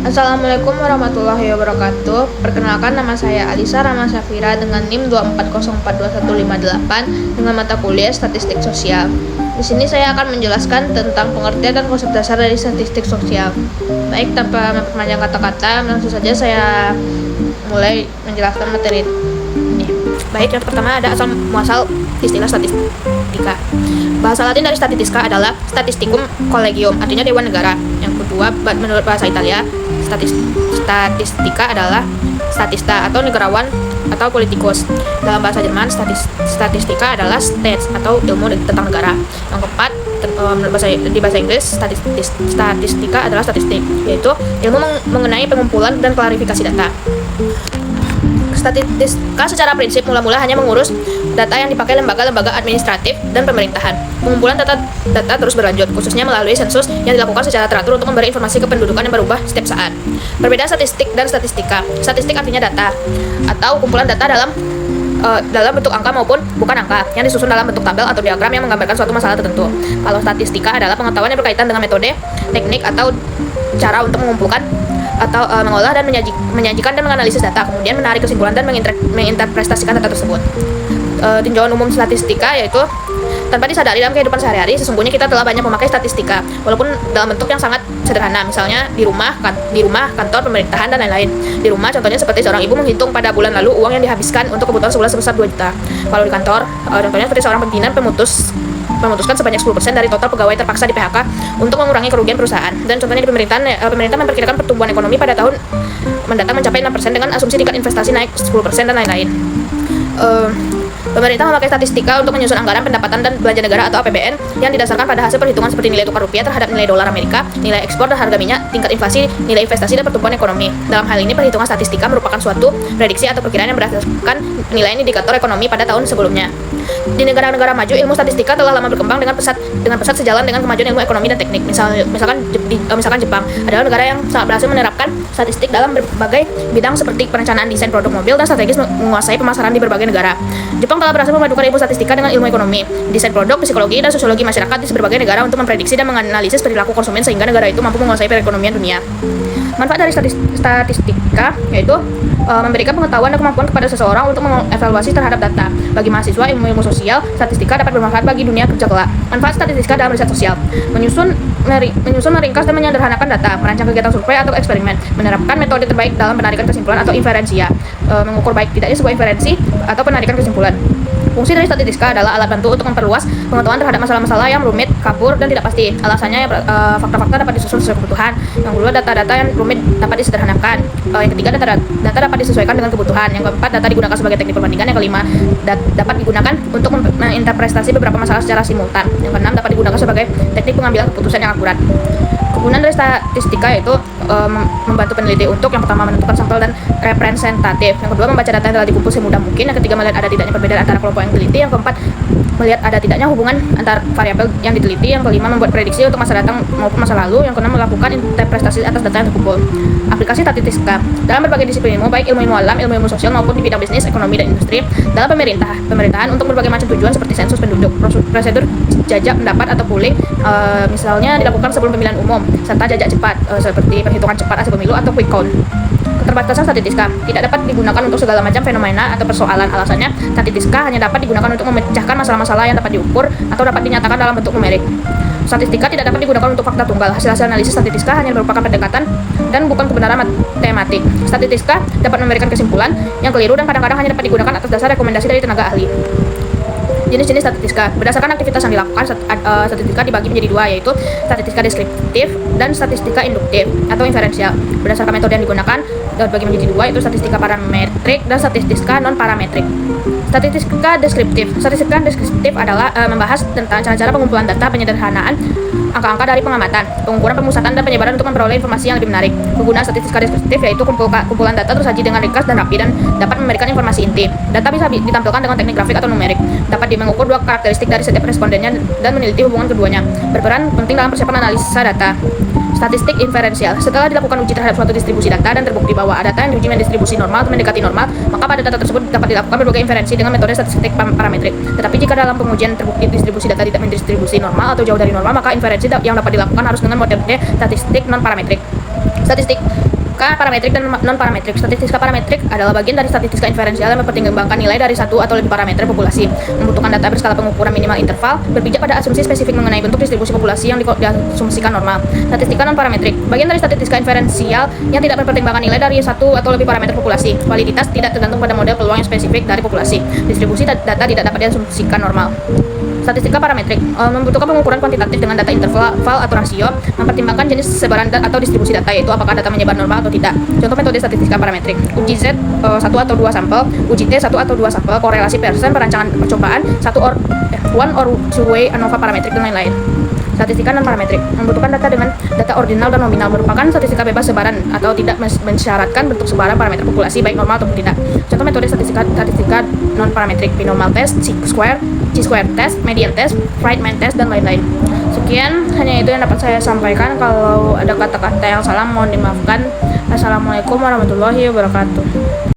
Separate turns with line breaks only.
Assalamualaikum warahmatullahi wabarakatuh. Perkenalkan, nama saya Alisa Rama Syafira dengan NIM 240422158 dengan mata kuliah Statistik Sosial. Di sini saya akan menjelaskan tentang pengertian dan konsep dasar dari statistik sosial. Baik, tanpa memperpanjang kata-kata, langsung saja saya mulai menjelaskan materi ini. Baik, yang pertama ada asal muasal istilah statistika. Bahasa Latin dari statistica adalah statisticum collegium, artinya dewan negara. Yang kedua, menurut bahasa Italia, statistika adalah statista atau negarawan atau politikus. Dalam bahasa Jerman, statistika adalah stats atau ilmu tentang negara. Yang keempat, di bahasa Inggris, statistika adalah statistik, yaitu ilmu mengenai pengumpulan dan klarifikasi data. Statistika secara prinsip mula-mula hanya mengurus data yang dipakai lembaga-lembaga administratif dan pemerintahan. Pengumpulan data terus berlanjut, khususnya melalui sensus yang dilakukan secara teratur untuk memberi informasi kependudukan yang berubah setiap saat. Perbedaan statistik dan statistika. Statistik artinya data atau kumpulan data dalam bentuk angka maupun bukan angka yang disusun dalam bentuk tabel atau diagram yang menggambarkan suatu masalah tertentu. Kalau statistika adalah pengetahuan yang berkaitan dengan metode, teknik atau cara untuk mengumpulkan atau mengolah dan menyajikan dan menganalisis data, kemudian menarik kesimpulan dan menginterpretasikan data tersebut. Tinjauan umum statistika yaitu tanpa disadari dalam kehidupan sehari-hari, sesungguhnya kita telah banyak memakai statistika, walaupun dalam bentuk yang sangat sederhana, misalnya di rumah, kantor, pemerintahan, dan lain-lain. Di rumah, contohnya seperti seorang ibu menghitung pada bulan lalu uang yang dihabiskan untuk kebutuhan sebulan sebesar 2 juta. Kalau di kantor, contohnya seperti seorang pimpinan memutuskan sebanyak 10% dari total pegawai terpaksa di PHK untuk mengurangi kerugian perusahaan. Dan contohnya di pemerintahan, pemerintah memperkirakan pertumbuhan ekonomi pada tahun mendatang mencapai 6% dengan asumsi tingkat investasi naik 10% dan lain-lain. Pemerintah memakai statistika untuk menyusun anggaran pendapatan dan belanja negara atau APBN yang didasarkan pada hasil perhitungan seperti nilai tukar rupiah terhadap nilai dolar Amerika, nilai ekspor dan harga minyak, tingkat inflasi, nilai investasi, dan pertumbuhan ekonomi. Dalam hal ini, perhitungan statistika merupakan suatu prediksi atau perkiraan yang berdasarkan nilai indikator ekonomi pada tahun sebelumnya. Di negara-negara maju, ilmu statistika telah lama berkembang dengan pesat sejalan dengan kemajuan ilmu ekonomi dan teknik. Misalkan Jepang adalah negara yang sangat berhasil menerapkan statistik dalam berbagai bidang seperti perencanaan desain produk mobil dan strategis menguasai pemasaran di berbagai negara. Jepang telah berhasil memadukan ilmu statistika dengan ilmu ekonomi, desain produk, psikologi, dan sosiologi masyarakat di berbagai negara untuk memprediksi dan menganalisis perilaku konsumen sehingga negara itu mampu menguasai perekonomian dunia. Manfaat dari statistika yaitu memberikan pengetahuan dan kemampuan kepada seseorang untuk mengevaluasi terhadap data. Bagi mahasiswa ilmu sosial, statistika dapat bermanfaat bagi dunia kerja kelak. Manfaat statistika dalam riset sosial: menyusun, meringkas dan menyederhanakan data, merancang kegiatan survei atau eksperimen, menerapkan metode terbaik dalam penarikan kesimpulan atau inferensia, mengukur baik tidaknya sebuah inferensi atau penarikan kesimpulan. Fungsi dari statistika adalah alat bantu untuk memperluas pengetahuan terhadap masalah-masalah yang rumit, kapur, dan tidak pasti. Alasannya, fakta-fakta dapat disusun sesuai kebutuhan. Yang kedua, data-data yang rumit dapat disederhanakan. Yang ketiga, data dapat disesuaikan dengan kebutuhan. Yang keempat, data digunakan sebagai teknik perbandingan. Yang kelima, dapat digunakan untuk menginterpretasi beberapa masalah secara simultan. Yang keenam, dapat digunakan sebagai teknik pengambilan keputusan yang akurat. Kegunaan dari statistika yaitu membantu peneliti untuk yang pertama menentukan sampel dan representatif, yang kedua membaca data yang telah dikumpul semudah mungkin, yang ketiga melihat ada tidaknya perbedaan antara kelompok yang diteliti, yang keempat melihat ada tidaknya hubungan antar variabel yang diteliti, yang kelima membuat prediksi untuk masa datang maupun masa lalu, yang keenam melakukan interpretasi atas data yang terkumpul. Aplikasi statistika dalam berbagai disiplin ilmu, baik ilmu alam, ilmu sosial maupun di bidang bisnis, ekonomi, dan industri. Dalam pemerintahan untuk berbagai macam tujuan seperti sensus penduduk, prosedur jajak pendapat atau polling, misalnya dilakukan sebelum pemilihan umum, serta jajak cepat seperti perhitungan cepat hasil pemilu atau quick count. Keterbatasan statistika tidak dapat digunakan untuk segala macam fenomena atau persoalan. Alasannya, statistika hanya dapat digunakan untuk memecahkan masalah-masalah yang dapat diukur atau dapat dinyatakan dalam bentuk numerik. Statistika tidak dapat digunakan untuk fakta tunggal. Hasil-hasil analisis statistika hanya merupakan pendekatan dan bukan kebenaran matematik. Statistika dapat memberikan kesimpulan yang keliru dan kadang-kadang hanya dapat digunakan atas dasar rekomendasi dari tenaga ahli. Jenis-jenis statistika. Berdasarkan aktivitas yang dilakukan, statistika dibagi menjadi dua, yaitu statistika deskriptif dan statistika induktif atau inferensial. Berdasarkan metode yang digunakan, dibagi menjadi dua, yaitu statistika parametrik dan statistika non-parametrik. Statistika deskriptif adalah membahas tentang cara-cara pengumpulan data, penyederhanaan angka-angka dari pengamatan, pengukuran, pemusatan, dan penyebaran untuk memperoleh informasi yang lebih menarik. Kegunaan statistika deskriptif yaitu kumpulan data tersaji dengan ringkas dan rapi dan dapat memberikan informasi inti. Data bisa ditampilkan dengan teknik grafik atau numerik. Dapat mengukur dua karakteristik dari setiap respondennya dan meneliti hubungan keduanya. Berperan penting dalam persiapan analisa data. Statistik inferensial. Setelah dilakukan uji terhadap suatu distribusi data dan terbukti bahwa data yang diuji mendistribusi normal atau mendekati normal, maka pada data tersebut dapat dilakukan berbagai inferensi dengan metode statistik parametrik. Tetapi jika dalam pengujian terbukti distribusi data tidak mendistribusi normal atau jauh dari normal, maka inferensi inferensi yang dapat dilakukan harus dengan metode statistik non-parametrik. Statistika parametrik dan non-parametrik. Statistika parametrik adalah bagian dari statistika inferensial yang mempertimbangkan nilai dari satu atau lebih parameter populasi, membutuhkan data berskala pengukuran minimal interval, berpijak pada asumsi spesifik mengenai bentuk distribusi populasi yang diasumsikan normal. Statistika non-parametrik, bagian dari statistika inferensial yang tidak mempertimbangkan nilai dari satu atau lebih parameter populasi. Validitas tidak tergantung pada model peluang yang spesifik dari populasi. Distribusi data tidak dapat diasumsikan normal. Statistika parametrik membutuhkan pengukuran kuantitatif dengan data interval atau rasio, mempertimbangkan jenis sebaran atau distribusi data, yaitu apakah data menyebar normal atau tidak. Contoh metode statistika parametrik: uji Z 1 atau 2 sampel, uji T 1 atau 2 sampel, korelasi Pearson, perancangan percobaan, one or two way ANOVA parametrik, dan lain-lain. Statistika non-parametrik membutuhkan data dengan data ordinal dan nominal, merupakan statistika bebas sebaran atau tidak mensyaratkan bentuk sebaran parameter populasi baik normal ataupun tidak. Contoh metode statistika non-parametrik: binomial test, chi-square test, median test, Friedman test, dan lain-lain. Sekian, hanya itu yang dapat saya sampaikan. Kalau ada kata-kata yang salah mohon dimaafkan. Assalamualaikum warahmatullahi wabarakatuh.